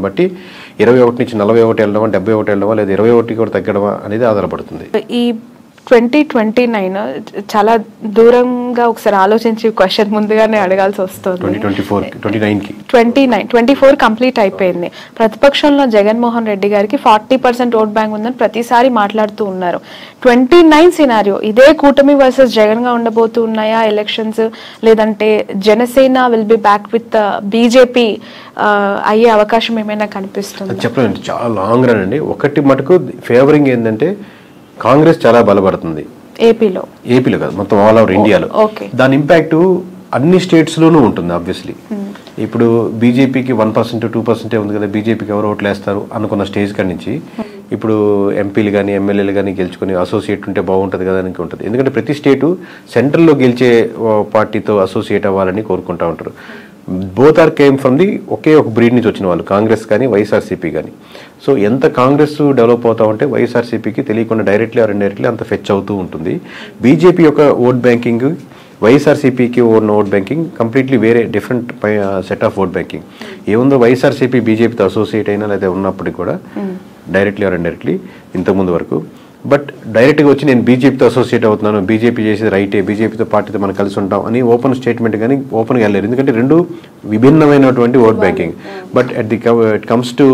బట్టి 21 నుంచి 41 వెళ్ళడమా, 71 వెళ్ళడమా, లేదా 21 కూడా తగ్గడమా అనేది ఆధారపడుతుంది. ఈ 2029 చాలా దూరంగా ఒకసారి ఆలోచించి క్వశ్చన్ ముందుగానే అడగాల్సి వస్తుంది. 24 కంప్లీట్ అయిపోయింది. ప్రతిపక్షంలో జగన్మోహన్ రెడ్డి గారికి 40% ఓట్ బ్యాంక్ ఉందని ప్రతిసారి మాట్లాడుతూ ఉన్నారు. 29 సినారియో ఇదే కూటమి వర్సెస్ జగన్ గా ఉండబోతూ ఉన్నాయా ఎలక్షన్స్, లేదంటే Janasena will be back with BJP అయ్యే అవకాశం ఏమైనా కనిపిస్తుంది? చెప్పండి, చాలా లాంగ్ రన్ అండి. ఒకటి మటుకు ఫేవరింగ్ ఏంటంటే కాంగ్రెస్ చాలా బలపడుతుంది ఏపీలో కాదు, మొత్తం ఆల్ ఓవర్ ఇండియాలో. దాని ఇంపాక్ట్ అన్ని స్టేట్స్ లోనూ ఉంటుంది. ఆబ్వియస్లీ ఇప్పుడు బీజేపీకి 1% 2% ఉంది కదా, బీజేపీకి ఎవరు ఓట్లు వేస్తారు అనుకున్న స్టేజ్ కాడి నుంచి ఇప్పుడు ఎంపీలు కానీ ఎమ్మెల్యేలు కానీ గెలుచుకుని అసోసియేట్ ఉంటే బాగుంటుంది కదా అని ఉంటుంది. ఎందుకంటే ప్రతి స్టేటు సెంట్రల్లో గెలిచే పార్టీతో అసోసియేట్ అవ్వాలని కోరుకుంటా ఉంటారు. Both are came from the ఒకే ఒక బ్రీడ్ నుంచి వచ్చిన వాళ్ళు, కాంగ్రెస్ కానీ వైఎస్ఆర్సీపీ కానీ. సో ఎంత కాంగ్రెస్ డెవలప్ అవుతా ఉంటే వైఎస్ఆర్సీపీకి తెలియకుండా డైరెక్ట్లీ ఆర్ ఇండైరెక్ట్లీ అంత ఫెచ్ అవుతూ ఉంటుంది. బీజేపీ యొక్క ఓట్ బ్యాంకింగ్, వైఎస్ఆర్సీపీకి ఉన్న ఓట్ బ్యాంకింగ్ కంప్లీట్లీ వేరే different set of vote banking. ఏముందో వైఎస్ఆర్సీపీ బీజేపీతో అసోసియేట్ అయినా లేదా ఉన్నప్పటికీ కూడా డైరెక్ట్లీ ఆర్ ఇండైరెక్ట్లీ ఇంతకుముందు వరకు. బట్ డైరెక్ట్గా వచ్చి నేను బీజేపీతో అసోసియేట్ అవుతున్నాను, బీజేపీ చేసేది రైటే, బీజేపీతో పార్టీతో మనం కలిసి ఉంటాం అని ఓపెన్ స్టేట్మెంట్ కానీ ఓపెన్గా వెళ్ళారు. ఎందుకంటే రెండు విభిన్నమైనటువంటి vote banking. But it comes to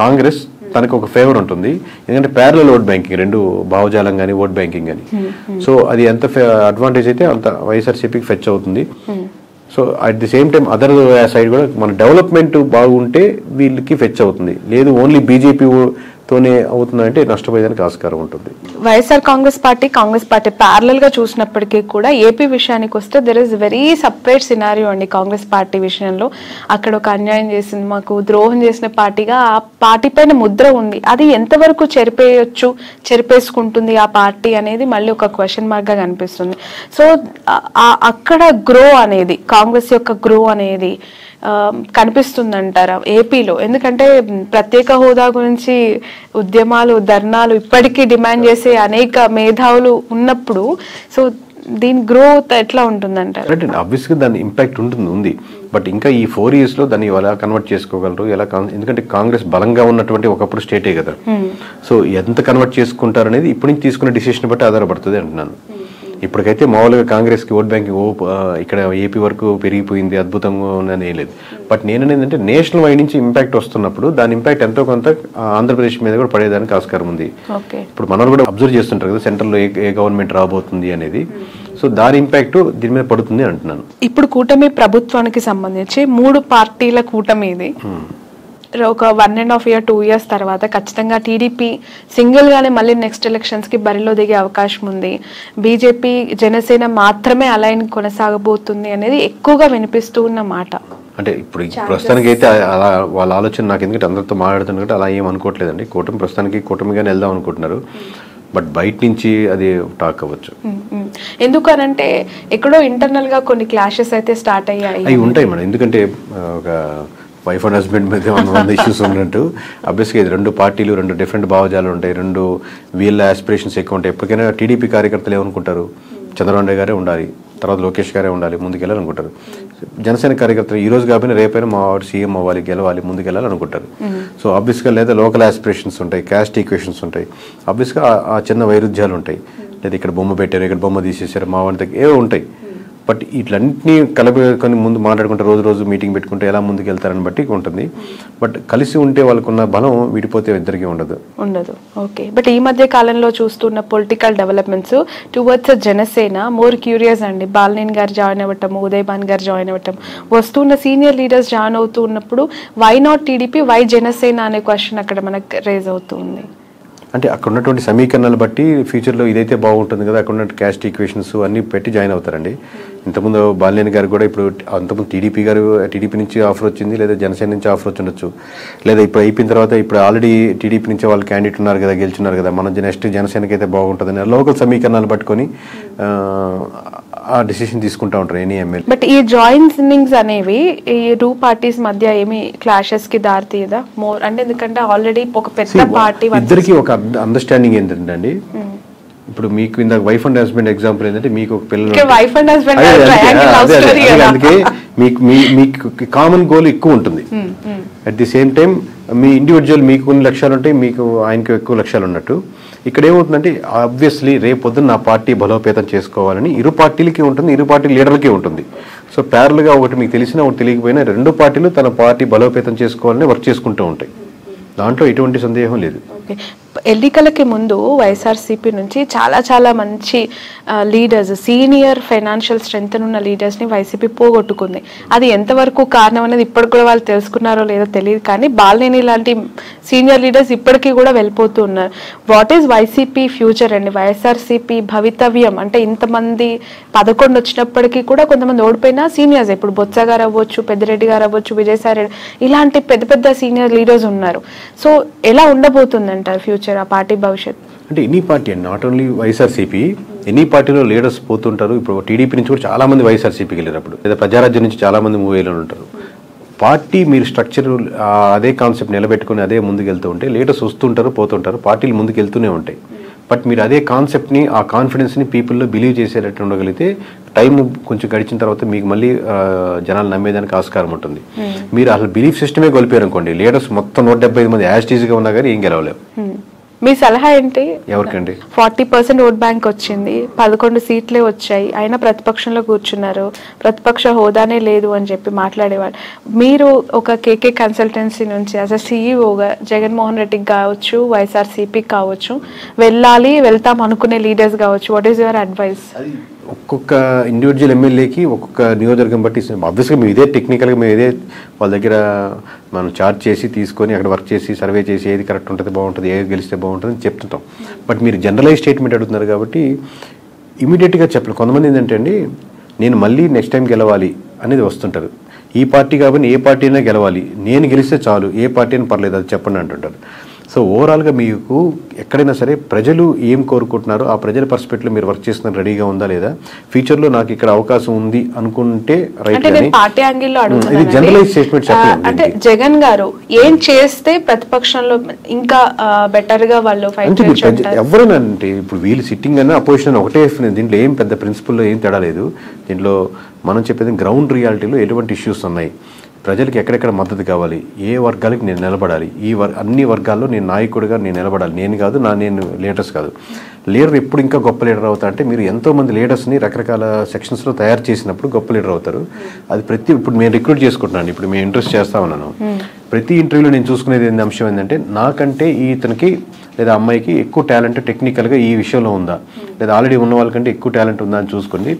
Congress తనకు ఒక ఫేవర్ ఉంటుంది. ఎందుకంటే ప్యారలల్ ఓట్ బ్యాంకింగ్, రెండు భావజాలం కానీ ఓట్ బ్యాంకింగ్ కానీ. సో అది ఎంత అడ్వాంటేజ్ అయితే అంత వైఎస్ఆర్సీపీకి ఫెచ్ అవుతుంది. So at the same time other side కూడా మన డెవలప్మెంట్ బాగుంటే వీళ్ళకి ఫెచ్ అవుతుంది. లేదు ఓన్లీ బీజేపీ తోనే అవుతుందంటే నష్టపోయేదానికి ఆస్కారం ఉంటుంది. వైఎస్ఆర్ కాంగ్రెస్ పార్టీ ప్యారలల్ గా చూసినప్పటికీ కూడా ఏపీ విషయానికి వస్తే there is very separate scenario అండి. కాంగ్రెస్ పార్టీ విషయంలో అక్కడ ఒక అన్యాయం చేసింది, మాకు ద్రోహం చేసిన పార్టీగా ఆ పార్టీ పైన ముద్ర ఉంది. అది ఎంతవరకు చెరిపేసుకుంటుంది ఆ పార్టీ అనేది మళ్ళీ ఒక క్వశ్చన్ మార్క్ గా కనిపిస్తుంది. సో అక్కడ గ్రో అనేది, కాంగ్రెస్ యొక్క గ్రో అనేది కనిపిస్తుందంటారా ఏపీలో? ఎందుకంటే ప్రత్యేక హోదా గురించి ఉద్యమాలు, ధర్నాలు ఇప్పటికీ డిమాండ్ చేసే అనేక మేధావులు ఉన్నప్పుడు సో దీని గ్రోత్ ఎట్లా ఉంటుందంటారు? ఆబ్వియస్ గా దాని ఇంపాక్ట్ ఉంది. బట్ ఇంకా ఈ 4 years లో దాన్ని ఎలా కన్వర్ట్ చేసుకోగలరు, ఎలా, ఎందుకంటే కాంగ్రెస్ బలంగా ఉన్నటువంటి ఒకప్పుడు స్టేటే కదా. సో ఎంత కన్వర్ట్ చేసుకుంటారు అనేది ఇప్పటి నుంచి తీసుకునే డిసిషన్ బట్టి ఆధారపడుతుంది అంటున్నాను. ఇప్పటికైతే మామూలుగా కాంగ్రెస్కి ఓట్ బ్యాంకింగ్ ఇక్కడ ఏపీ వరకు పెరిగిపోయింది, అద్భుతంగా ఉందని ఏం లేదు. బట్ నేనేంటంటే నేషనల్ వైడ్ నుంచి ఇంపాక్ట్ వస్తున్నప్పుడు దాని ఇంపాక్ట్ ఎంతో కొంత ఆంధ్రప్రదేశ్ మీద కూడా పడేదానికి ఆస్కారం ఉంది. ఇప్పుడు మనల్ని కూడా అబ్జర్వ్ చేస్తుంటారు కదా సెంట్రల్లో ఏ గవర్నమెంట్ రాబోతుంది అనేది. సో దాని ఇంపాక్ట్ దీని మీద పడుతుంది అంటున్నాను. ఇప్పుడు కూటమి ప్రభుత్వానికి సంబంధించి 3 పార్టీల కూటమి ఇది. ఒక 1.5 year 2 years తర్వాత ఖచ్చితంగా టీడీపీ సింగిల్ గానే మళ్ళీ నెక్స్ట్ ఎలక్షన్స్ కి బరిలో దిగే అవకాశం ఉంది. బీజేపీ జనసేన మాత్రమే అలైన్ కొనసాగబోతుంది అనేది ఎక్కువగా వినిపిస్తూ ఉన్న మాట. అంటే ఇప్పుడు ప్రస్తుతానికి అయితే అలా వాళ్ళ ఆలోచన నాకు, ఎందుకంటే అందరితో మాట్లాడుతున్నట్టు అలా ఏం అనుకోవట్లేదండి. కూటమిగానే వెళ్దాం అనుకుంటున్నారు. బట్ బయట నుంచి అది టాక్ అవ్వచ్చు. ఎందుకనంటే ఎక్కడో ఇంటర్నల్ గా కొన్ని క్లాషెస్ అయితే స్టార్ట్ అయ్యాయి. అవి ఉంటాయి మేడం. ఎందుకంటే ఒక వైఫ్ అండ్ హస్బెండ్ మీద 100 ఇష్యూస్ ఉన్నట్టు అబ్వియస్గా ఇది 2 పార్టీలు, 2 డిఫరెంట్ భావజాలు ఉంటాయి, 2 వీళ్ళ ఆస్పిరేషన్స్ ఎక్కువ ఉంటాయి. ఎప్పటికైనా టీడీపీ కార్యకర్తలు ఏమనుకుంటారు, చంద్రబాబు నాయుడు గారే ఉండాలి, తర్వాత లోకేష్ గారే ఉండాలి, ముందుకెళ్ళాలనుకుంటారు. జనసేన కార్యకర్తలు ఈ రోజు కాబట్టి రేపైనా మా వాడు సీఎం అవ్వాలి, గెలవాలి, ముందుకెళ్ళాలనుకుంటారు. సో ఆబ్వియస్గా లేదా లోకల్ ఆస్పిరేషన్స్ ఉంటాయి, క్యాస్ట్ ఈక్వేషన్స్ ఉంటాయి, ఆబ్వియస్గా ఆ చిన్న వైరుధ్యాలు ఉంటాయి. లేదా ఇక్కడ బొమ్మ పెట్టారు, ఇక్కడ బొమ్మ తీసేసారు, మా వాడికి ఏవో ఉంటాయి. బట్ ఇట్లన్నింటినీ కలుపుకొని ముందు మాట్లాడుకుంటే రోజు మీటింగ్ పెట్టుకుంటే ఎలా ముందుకు వెళ్తారని బట్టి ఉంటుంది. బట్ కలిసి ఉంటే వాళ్ళకున్న బలం విడిపోతే ఇద్దరికి ఉండదు. ఓకే. బట్ ఈ మధ్య కాలంలో చూస్తున్న political developments towards Janasena more curious అండి. బాలినేని గారు జాయిన్ అవ్వటం, ఉదయ్ భాన్ గారు జాయిన్ అవ్వటం, వస్తున్న సీనియర్ లీడర్స్ జాయిన్ అవుతూ ఉన్నప్పుడు why not TDP, why Janasena అనే క్వశ్చన్ అక్కడ మనకు రేజ్ అవుతుంది. అంటే అక్కడ ఉన్నటువంటి సమీకరణాలు బట్టి ఫ్యూచర్లో ఇదైతే బాగుంటుంది కదా, అక్కడ ఉన్న క్యాస్ట్ ఈక్వేషన్స్ అన్నీ పెట్టి జాయిన్ అవుతారండి. ఇంతకుముందు బాలినేని గారు కూడా ఇప్పుడు అంతకుముందు టీడీపీ నుంచి ఆఫర్ వచ్చింది, లేదా జనసేన నుంచి ఆఫర్ వచ్చి ఉండొచ్చు, లేదా ఇప్పుడు అయిపోయిన తర్వాత ఇప్పుడు ఆల్రెడీ టీడీపీ నుంచి వాళ్ళు క్యాండిడేట్ ఉన్నారు కదా, గెలుచున్నారు కదా, మనం నెక్స్ట్ జనసేనకి అయితే బాగుంటుందని లోకల్ సమీకరణాలు పట్టుకొని ఆ డిసిషన్ తీసుకుంటా ఉంటారు ఎనీ ఎమ్మెల్యే. బట్ ఈ జాయినింగ్స్ అనేవి ఈ 2 పార్టీస్ మధ్య ఏమి క్లాషెస్ కి దారి తీయదా మోర్? అంటే ఎందుకంటే ఆల్రెడీ ఒక పెద్ద పార్టీ ఇద్దరికి ఒక అండర్స్టాండింగ్ ఏంటంటే అండి, ఇప్పుడు మీకు ఇందాక వైఫ్ అండ్ హస్బెండ్ ఎగ్జాంపుల్ ఏంటంటే మీకు ఒక పిల్లలు, అందుకే మీకు కామన్ గోల్ ఎక్కువ ఉంటుంది. At the same time me individual మీకు కొన్ని లక్ష్యాలు ఉంటాయి, మీకు ఆయనకు ఎక్కువ లక్ష్యాలు ఉన్నట్టు. ఇక్కడ ఏమవుతుందంటే ఆబ్వియస్లీ రేపు పొద్దున్న నా పార్టీ బలోపేతం చేసుకోవాలని ఇరు పార్టీలకి ఉంటుంది, ఇరు పార్టీ లీడర్లకి ఉంటుంది. సో ప్యారల్గా ఒకటి మీకు తెలిసినా ఒకటి తెలియకపోయినా రెండు పార్టీలు తన పార్టీ బలోపేతం చేసుకోవాలని వర్క్ చేసుకుంటూ ఉంటాయి. దాంట్లో ఎటువంటి సందేహం లేదు. ఎన్నికలకి ముందు వైఎస్ఆర్సీపీ నుంచి చాలా చాలా మంచి లీడర్స్, సీనియర్ ఫైనాన్షియల్ స్ట్రెంగ్త్ ఉన్న లీడర్స్ని వైసీపీ పోగొట్టుకుంది. అది ఎంతవరకు కారణం అనేది ఇప్పటికి కూడా వాళ్ళు తెలుసుకున్నారో లేదో తెలియదు, కానీ బాలినేని లాంటి సీనియర్ లీడర్స్ ఇప్పటికీ కూడా వెళ్ళిపోతూ ఉన్నారు. వాట్ ఈజ్ వైసీపీ ఫ్యూచర్ అండి, వైఎస్ఆర్సీపీ భవితవ్యం? అంటే ఇంతమంది 11 వచ్చినప్పటికీ కూడా కొంతమంది ఓడిపోయినా సీనియర్స్, ఇప్పుడు బొత్స గారు అవ్వచ్చు, పెద్దిరెడ్డి గారు అవ్వచ్చు, విజయసాయి రెడ్డి, ఇలాంటి పెద్ద పెద్ద సీనియర్ లీడర్స్ ఉన్నారు. సో ఎలా ఉండబోతుందంటారు ఫ్యూచర్, ఆ పార్టీ భవిష్యత్? అంటే ఎనీ పార్టీ అండి, నాట్ ఓన్లీ వైఎస్ఆర్సీపీ, ఎనీ పార్టీలో లీడర్స్ పోతుంటారు. ఇప్పుడు టీడీపీ నుంచి కూడా చాలా మంది వైఎస్ఆర్సీపీకి వెళ్ళినప్పుడు, లేదా ప్రజారాజ్యం నుంచి చాలా మంది మూవేలో ఉంటారు. పార్టీ మీరు స్ట్రక్చర్ అదే కాన్సెప్ట్ నిలబెట్టుకుని అదే ముందుకు వెళ్తూ ఉంటే లీడర్స్ వస్తుంటారు, పోతుంటారు, పార్టీలు ముందుకు వెళ్తూనే ఉంటాయి. బట్ మీరు అదే కాన్సెప్ట్ని, ఆ కాన్ఫిడెన్స్ని పీపుల్లో బిలీవ్ చేసేటట్టు ఉండగలిగితే టైం కొంచెం గడిచిన తర్వాత మీకు మళ్ళీ జనాలు నమ్మేదానికి ఆస్కారం ఉంటుంది. మీరు అసలు బిలీఫ్ సిస్టమే కోల్పోయారు అనుకోండి, లీడర్స్ మొత్తం 175 మంది యాస్టీజ్గా ఉన్నా కానీ ఏం గెలవలేవు. మీ సలహా ఏంటి? ఎవరికండి? 40% ఓట్ బ్యాంక్ వచ్చింది, 11 సీట్లే వచ్చాయి, అయినా ప్రతిపక్షంలో కూర్చున్నారు, ప్రతిపక్ష హోదానే లేదు అని చెప్పి మాట్లాడేవాళ్ళు. మీరు ఒక కేకే కన్సల్టెన్సీ నుంచి యాజ్ అ సీఈఓగా జగన్మోహన్ రెడ్డికి కావచ్చు, వైఎస్ఆర్సీపీకి కావచ్చు, వెళ్తాం అనుకునే లీడర్స్ కావచ్చు, వాట్ ఈస్ యువర్ అడ్వైస్? ఒక్కొక్క ఇండివిజువల్ ఎమ్మెల్యేకి ఒక్కొక్క నియోజకవర్గం బట్టి ఆబ్వియస్గా మేము ఇదే టెక్నికల్గా మేము ఇదే వాళ్ళ దగ్గర మనం చార్జ్ చేసి తీసుకొని అక్కడ వర్క్ చేసి సర్వే చేసి ఏది కరెక్ట్ ఉంటుంది, బాగుంటుంది, ఏది గెలిస్తే బాగుంటుంది అని చెప్తుంటాం. బట్ మీరు జనరలైజ్ స్టేట్మెంట్ అడుగుతున్నారు కాబట్టి ఇమీడియట్గా చెప్పలేదు. కొంతమంది ఏంటంటే అండి, నేను మళ్ళీ నెక్స్ట్ టైం గెలవాలి అనేది వస్తుంటారు. ఈ పార్టీ కాబట్టి ఏ పార్టీ అయినా గెలవాలి, నేను గెలిస్తే చాలు, ఏ పార్టీ అయినా పర్లేదు అది చెప్పండి అంటుంటారు. సో ఓవరాల్గా మీకు ఎక్కడైనా సరే ప్రజలు ఏం కోరుకుంటున్నారో ఆ ప్రజల పర్స్పెక్టివ్లో మీరు వర్క్ చేస్తున్న రెడీగా ఉందా లేదా, ఫ్యూచర్లో నాకు ఇక్కడ అవకాశం ఉంది అనుకుంటే రైట్. ఇది జనరలైజ్ స్టేట్మెంట్ చెప్పలేదు. అంటే జగన్ గారు ఏం చేస్తే ప్రతిపక్షంలో ఇంకా బెటర్ గా వాళ్ళు ఫైట్ చేయొచ్చు? ఎవరైనా అంటే ఇప్పుడు వీళ్ళు సిట్టింగ్ అన్న అపోజిషన్ ఒకటే, దీంట్లో ఏం పెద్ద ప్రిన్సిపల్లో ఏం తేడా లేదు. దీంట్లో మనం చెప్పేది గ్రౌండ్ రియాలిటీలో ఎటువంటి ఇష్యూస్ ఉన్నాయి, ప్రజలకు ఎక్కడెక్కడ మద్దతు కావాలి, ఏ వర్గాలకి నేను నిలబడాలి, అన్ని వర్గాల్లో నేను నాయకుడిగా నేను నిలబడాలి. నేను కాదు, నేను లీడర్స్ కాదు. లీడర్ ఎప్పుడు ఇంకా గొప్ప లీడర్ అవుతా అంటే మీరు ఎంతోమంది లీడర్స్ని రకరకాల సెక్షన్స్లో తయారు చేసినప్పుడు గొప్ప లీడర్ అవుతారు. అది ఇప్పుడు నేను రిక్రూట్ చేసుకుంటున్నాను, ఇప్పుడు మేము ఇంట్రెస్ట్ చేస్తా ఉన్నాను. ప్రతి ఇంటర్వ్యూలో నేను చూసుకునేది అంశం ఏంటంటే నాకంటే ఇతనికి లేదా అమ్మాయికి ఎక్కువ టాలెంట్ టెక్నికల్గా ఈ విషయంలో ఉందా, లేదా ఆల్రెడీ ఉన్న వాళ్ళకంటే ఎక్కువ టాలెంట్ ఉందా అని చూసుకుని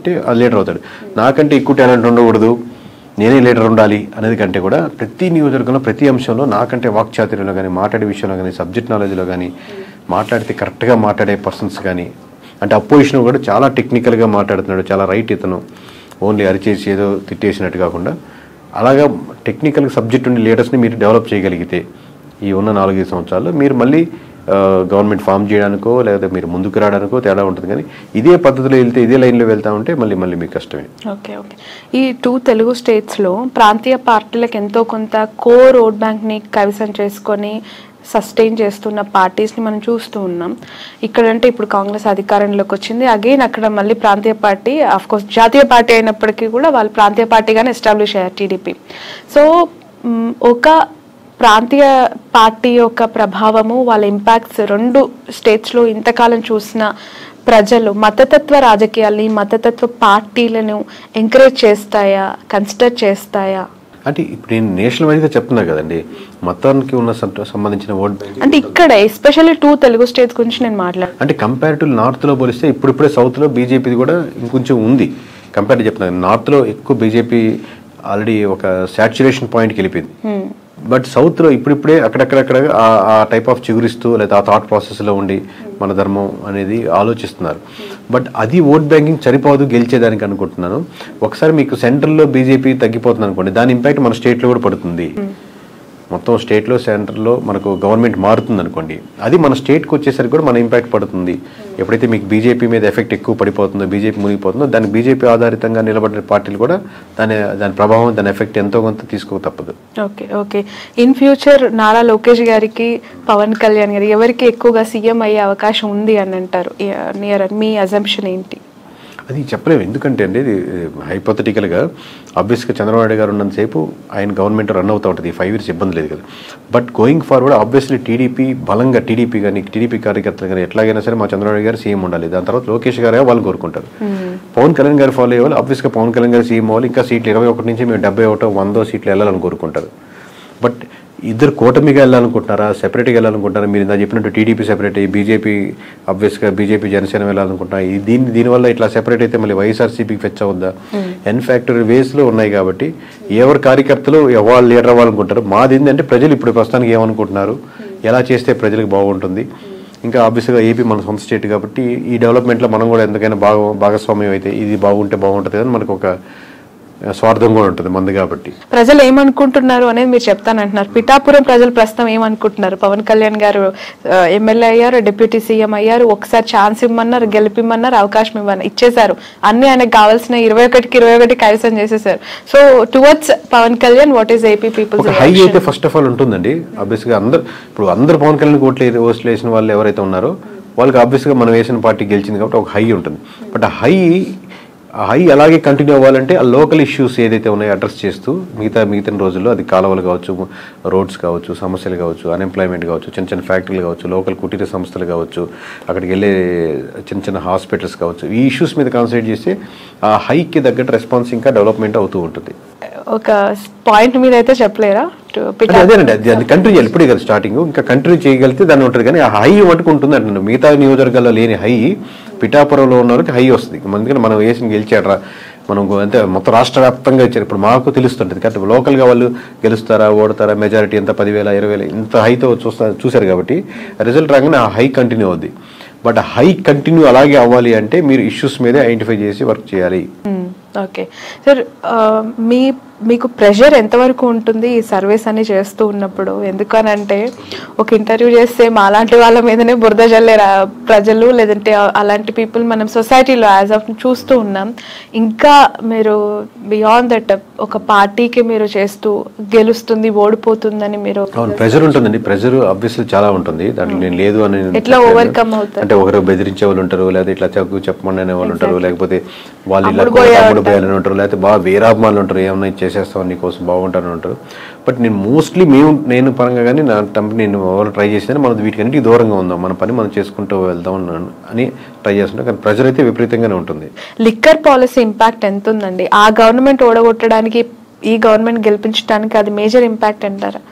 లీడర్ అవుతాడు. నాకంటే ఎక్కువ టాలెంట్ ఉండకూడదు, నేనే లీడర్ ఉండాలి అనేది కంటే కూడా ప్రతి నియోజకవర్గంలో ప్రతి అంశంలో నాకంటే వాక్చాతుర్యంలో కానీ, మాట్లాడే విషయంలో కానీ, సబ్జెక్ట్ నాలెడ్జ్లో కానీ, మాట్లాడితే కరెక్ట్గా మాట్లాడే పర్సన్స్ కానీ, అంటే అపోజిషన్ కూడా చాలా టెక్నికల్గా మాట్లాడుతున్నాడు, చాలా రైట్ ఇతను, ఓన్లీ అరిచేసి ఏదో తిట్టేసినట్టు కాకుండా అలాగా టెక్నికల్ సబ్జెక్ట్ ఉండే లీడర్స్ని మీరు డెవలప్ చేయగలిగితే ఈ ఉన్న 4-5 సంవత్సరాల్లో మీరు మళ్ళీ గవర్నమెంట్ ఫామ్ చేయడానికో లేదా మీరు ముందుకు రావడానికో తేడా ఉంటుంది. కానీ ఇదే పద్ధతిలో వెళ్తే, ఇదే లైన్లో వెళ్తా ఉంటే మళ్ళీ మీకు కష్టమే. ఓకే. ఈ 2 తెలుగు స్టేట్స్లో ప్రాంతీయ పార్టీలకు ఎంతో కొంత కోర్ ఓట్ బ్యాంక్ని కైవసం చేసుకొని సస్టైన్ చేస్తున్న పార్టీస్ని మనం చూస్తూ ఉన్నాం. ఇక్కడంటే ఇప్పుడు కాంగ్రెస్ అధికారంలోకి వచ్చింది, అగైన్ అక్కడ మళ్ళీ ప్రాంతీయ పార్టీ, ఆఫ్కోర్స్ జాతీయ పార్టీ అయినప్పటికీ కూడా వాళ్ళు ప్రాంతీయ పార్టీగానే ఎస్టాబ్లిష్ అయ్యారు, టీడీపీ. సో ఒక ప్రాంతీయ పార్టీ యొక్క ప్రభావము, వాళ్ళ ఇంపాక్ట్స్ 2 స్టేట్స్లో ఇంతకాలం చూసిన ప్రజలు మతతత్వ రాజకీయాల్ని, మతతత్వ పార్టీలను ఎంకరేజ్ చేస్తాయా, కన్సిడర్ చేస్తాయా? అంటే ఇప్పుడు నేను నేషనల్ వైజ్గా చెప్తున్నా కదండి, మతానికి ఉన్న సంబంధించిన ఓట్ బ్యాంక్ అంటే ఇక్కడ ఎస్పెషల్లీ 2 తెలుగు స్టేట్స్ గురించి నేను మాట్లాడు. అంటే కంపారిటివ్ నార్త్లో పోలిస్తే ఇప్పుడిప్పుడే సౌత్లో బీజేపీది కూడా ఇంకొంచెం ఉంది. కంపారిటివ్ చెప్తున్నాను, నార్త్లో ఎక్కువ బీజేపీ ఆల్రెడీ ఒక సాచ్యురేషన్ పాయింట్కి వెళ్ళిపోయింది. బట్ సౌత్లో ఇప్పుడిప్పుడే అక్కడక్కడక్కడ ఆ టైప్ ఆఫ్ చిగురిస్తూ లేదా ఆ థాట్ ప్రాసెస్లో ఉండి మన ధర్మం అనేది ఆలోచిస్తున్నారు. బట్ అది ఓట్ బ్యాంకింగ్ సరిపోదు గెలిచేదానికి అనుకుంటున్నాను. ఒకసారి మీకు సెంట్రల్లో బీజేపీ తగ్గిపోతుంది అనుకోండి, దాని ఇంపాక్ట్ మన స్టేట్లో కూడా పడుతుంది. మొత్తం స్టేట్లో సెంటర్లో మనకు గవర్నమెంట్ మారుతుంది అనుకోండి, అది మన స్టేట్కి వచ్చేసరికి కూడా మన ఇంపాక్ట్ పడుతుంది. ఎప్పుడైతే మీకు బీజేపీ మీద ఎఫెక్ట్ ఎక్కువ పడిపోతుందో, బీజేపీ మునిగిపోతుందో, దానికి బీజేపీ ఆధారితంగా నిలబడిన పార్టీలు కూడా దాని ప్రభావం, దాని ఎఫెక్ట్ ఎంతో కొంత తీసుకోక తప్పదు. Okay okay in future Nara Lokesh గారికి, పవన్ కళ్యాణ్ గారికి ఎవరికి ఎక్కువగా సీఎం అయ్యే అవకాశం ఉంది అని అంటారు? మీ అజంప్షన్ ఏంటి? అది చెప్పలేము. ఎందుకంటే అండి ఇది హైపోథెటికల్గా ఆబ్వియస్గా చంద్రబాబు నాయుడు గారు ఉన్నంతసేపు ఆయన గవర్నమెంట్ రన్ అవుతూ ఉంటుంది, 5 years ఇబ్బంది లేదు కదా. But going forward obviously TDP బలంగా, టీడీపీ కార్యకర్తలు కానీ ఎట్లాగైనా సరే మా చంద్రబాబు నాయుడు గారు సీఎం ఉండాలి, దాని తర్వాత లోకేష్ గారే వాళ్ళు కోరుకుంటారు. పవన్ కళ్యాణ్ గారు ఫాలో అయ్యేవాళ్ళు ఆబ్వియస్గా పవన్ కళ్యాణ్ గారు సీఎం అవ్వాలి, ఇంకా సీట్లు 21 నుంచి మేము 71, 100 సీట్లు వెళ్ళాలని కోరుకుంటారు. బట్ ఇద్దరు కూటమిగా వెళ్ళాలనుకుంటున్నారా, సెపరేట్గా వెళ్ళాలనుకుంటున్నారా? మీరు ఇందా చెప్పినట్టు టీడీపీ సెపరేట్ అయ్యి బీజేపీ ఆబ్వియస్గా బీజేపీ జనసేన వెళ్ళాలనుకుంటున్నా, దీనివల్ల ఇట్లా సెపరేట్ అయితే మళ్ళీ వైఎస్ఆర్సీపీకి ఫెచ్ అవుద్దా? ఎన్ఫ్యాక్టరీ వేస్లో ఉన్నాయి కాబట్టి ఎవరి కార్యకర్తలు ఎవరు లీడర్ అవ్వాలనుకుంటారు. మాది ఏంటంటే ప్రజలు ఇప్పుడు ప్రస్తుతానికి ఏమనుకుంటున్నారు, ఎలా చేస్తే ప్రజలకు బాగుంటుంది. ఇంకా ఆబ్వియస్గా ఏపీ మన సొంత స్టేట్ కాబట్టి ఈ డెవలప్మెంట్లో మనం కూడా ఎంతకైనా భాగస్వామ్యం అయితే ఇది బాగుంటే బాగుంటుంది అని మనకు ఒక స్వార్థం కూడా ఉంటుంది మంది కాబట్టి. ప్రజలు ఏమనుకుంటున్నారు అనేది మీరు చెప్తానంటున్నారు. పిఠాపురం ప్రజలు ప్రస్తుతం ఏమనుకుంటున్నారు? పవన్ కళ్యాణ్ గారు ఎమ్మెల్యే అయ్యారు, డిప్యూటీ సీఎం అయ్యారు, ఒకసారి ఛాన్స్ ఇవ్వమన్నారు, గెలిపిమ్మన్నారు, అవకాశం ఇచ్చేశారు, అన్ని ఆయనకు కావాల్సిన 21కి 21 కైవసం చేసేసారు. So towards Pawan Kalyan what is AP people? High అయితే ఫస్ట్ ఆఫ్ ఆల్ ఉంటుందండి. ఆబ్వియస్గా అందరు పవన్ కళ్యాణ్ ఓట్లు వేసిన వాళ్ళు ఎవరైతే ఉన్నారో వాళ్ళకి ఆబ్వియస్గా మనం వేసిన పార్టీ గెలిచింది కాబట్టి ఒక హై ఉంటుంది. బట్ ఆ హై అలాగే కంటిన్యూ అవ్వాలంటే ఆ లోకల్ ఇష్యూస్ ఏదైతే ఉన్నాయో అడ్రస్ చేస్తూ మిగతా రోజుల్లో అది కాలువలు కావచ్చు, రోడ్స్ కావచ్చు, సమస్యలు కావచ్చు, అన్ఎంప్లాయ్మెంట్ కావచ్చు, చిన్న ఫ్యాక్టరీలు కావచ్చు, లోకల్ కుటీర సంస్థలు కావచ్చు, అక్కడికి వెళ్ళే చిన్న హాస్పిటల్స్ కావచ్చు, ఈ ఇష్యూస్ మీద కాన్సన్ట్రేట్ చేస్తే ఆ హైకి తగ్గట్టు రెస్పాన్స్ ఇంకా డెవలప్మెంట్ అవుతూ ఉంటుంది. ఒక పాయింట్ మీద అయితే చెప్పలేరా? అదేనండి, అది కంటిన్యూ చేయాలి. ఇప్పుడే కదా స్టార్టింగ్, ఇంకా కంటిన్యూ చేయగలిగితే దాన్ని ఉంటుంది. కానీ ఆ హై మటుకు ఉంటుంది అంటున్నాను. మిగతా నియోజకవర్గాల్లో లేని హై పిఠాపురంలో ఉన్న వాళ్ళకి హై వస్తుంది. ఎందుకంటే మనం వేసిన గెలిచాడరా, మనం అంటే మొత్తం రాష్ట్ర వ్యాప్తంగా ఇచ్చారు. ఇప్పుడు మాకు తెలుస్తుంటుంది కాబట్టి లోకల్గా వాళ్ళు గెలుస్తారా, ఓడతారా, మెజారిటీ ఎంత 10,000, 20,000 ఇంత హైతో చూశారు కాబట్టి రిజల్ట్ రాగానే ఆ హై కంటిన్యూ అవుద్ది. బట్ హై కంటిన్యూ అలాగే అవ్వాలి అంటే మీరు ఇష్యూస్ మీదే ఐడెంటిఫై చేసి వర్క్ చేయాలి. ఓకే సార్, మీకు ప్రెషర్ ఎంతవరకు ఉంటుంది ఈ సర్వీస్ అని చేస్తూ ఉన్నప్పుడు? ఎందుకనంటే ఒక ఇంటర్వ్యూ చేస్తే మాలాంటి వాళ్ళ మీదనే బురద జల్లే ప్రజలు, లేదంటే అలాంటి పీపుల్ మనం సొసైటీలో యాజ్ ఆఫ్ చూస్తూ ఉన్నాం. ఇంకా మీరు బియాండ్ దట్ ఒక పార్టీకి మీరు చేస్తూ గెలుస్తుంది, ఓడిపోతుందని మీరు ప్రెషర్ ఉంటుందండి. ప్రెషర్ ఆబ్వియస్లీ చాలా ఉంటుంది, దాంట్లో నేను లేదు అని ఎట్లా ఓవర్కమ్ అవుతారు? అంటే ఒకరు బెదిరించే వాళ్ళు ఉంటారు, లేకపోతే ఇట్లా చెప్పమని అనే వాళ్ళు ఉంటారు, లేకపోతే వాళ్ళు ఇలా తమ్ముడు పోయాలని ఉంటారు, లేకపోతే బాగా వీరాభిమానులు ఉంటారు, ఏమన్నా చేసేస్తాం నీకోసం బాగుంటారని ఉంటారు. బట్ నేను మోస్ట్లీ నేను పరంగా కానీ నా నేను ఎవరు ట్రై చేసినా మనం వీటికన్నిటికీ దూరంగా ఉందాం, మన పని మనం చేసుకుంటూ వెళ్దాం అని ట్రై చేస్తుంటాం. కానీ ప్రెజర్ అయితే విపరీతంగానే ఉంటుంది. లిక్కర్ పాలసీ ఇంపాక్ట్ ఎంత ఉందండి? ఆ గవర్నమెంట్ ఓడగొట్టడానికి, ఈ గవర్నమెంట్ గెలిపించడానికి అది మేజర్ ఇంపాక్ట్ అంటారా?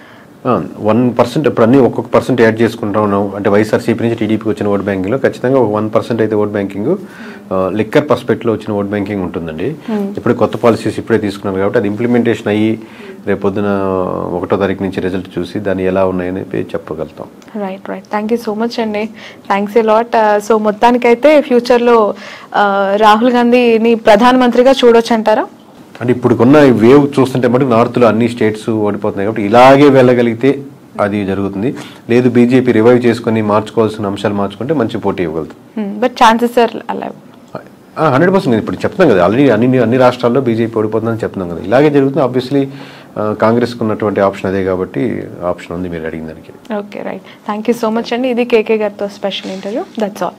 1% ఇప్పుడు అన్ని ఒక్కొక్క పర్సెంట్ యాడ్ చేసుకుంటా ఉన్నాం. అంటే వైఎస్ఆర్సీపీ నుంచి టీడీపీకి వచ్చిన ఓట్ బ్యాంకింగ్లో ఖచ్చితంగా ఒక 1% అయితే ఓట్ బ్యాంకింగ్ లిక్కర్ పర్స్పెక్ట్లో వచ్చిన ఓట్ బ్యాంకింగ్ ఉంటుందండి. ఇప్పుడు కొత్త పాలసీస్ ఇప్పుడే తీసుకున్నారు కాబట్టి అది ఇంప్లిమెంటేషన్ అయ్యి రేపు పొద్దున 1వ తారీఖు నుంచి రిజల్ట్ చూసి దాన్ని ఎలా ఉన్నాయని చెప్పగలుగుతాం. Right. Thank you so much అండి. Thanks a lot. సో మొత్తానికైతే ఫ్యూచర్లో రాహుల్ గాంధీని ప్రధానమంత్రిగా చూడొచ్చు అంటారా? అంటే ఇప్పుడున్న వేవ్ చూస్తుంటే మటుకు నార్త్లో అన్ని స్టేట్స్ ఓడిపోతున్నాయి కాబట్టి ఇలాగే వెళ్ళగలిగితే అది జరుగుతుంది. లేదు బీజేపీ రివైవ్ చేసుకుని మార్చుకోవాల్సిన అంశాలు మార్చుకుంటే మంచి పోటీ ఇవ్వగలుగుతుంది. బట్ ఛాన్సెస్ ఆర్ అలా 100% ఇప్పుడు చెప్తున్నాం కదా, ఆల్రెడీ అన్ని రాష్ట్రాల్లో బీజేపీ ఓడిపోతుందని చెప్తున్నాం కదా, ఇలాగే జరుగుతుంది. ఆబ్వియస్లీ కాంగ్రెస్కి ఉన్నటువంటి ఆప్షన్ అదే కాబట్టి ఆప్షన్ ఉంది మీరు అడిగిన దానికి. Okay right. Thank you so much అండి. ఇది కేకే గారితో స్పెషల్ ఇంటర్వ్యూ. That's all.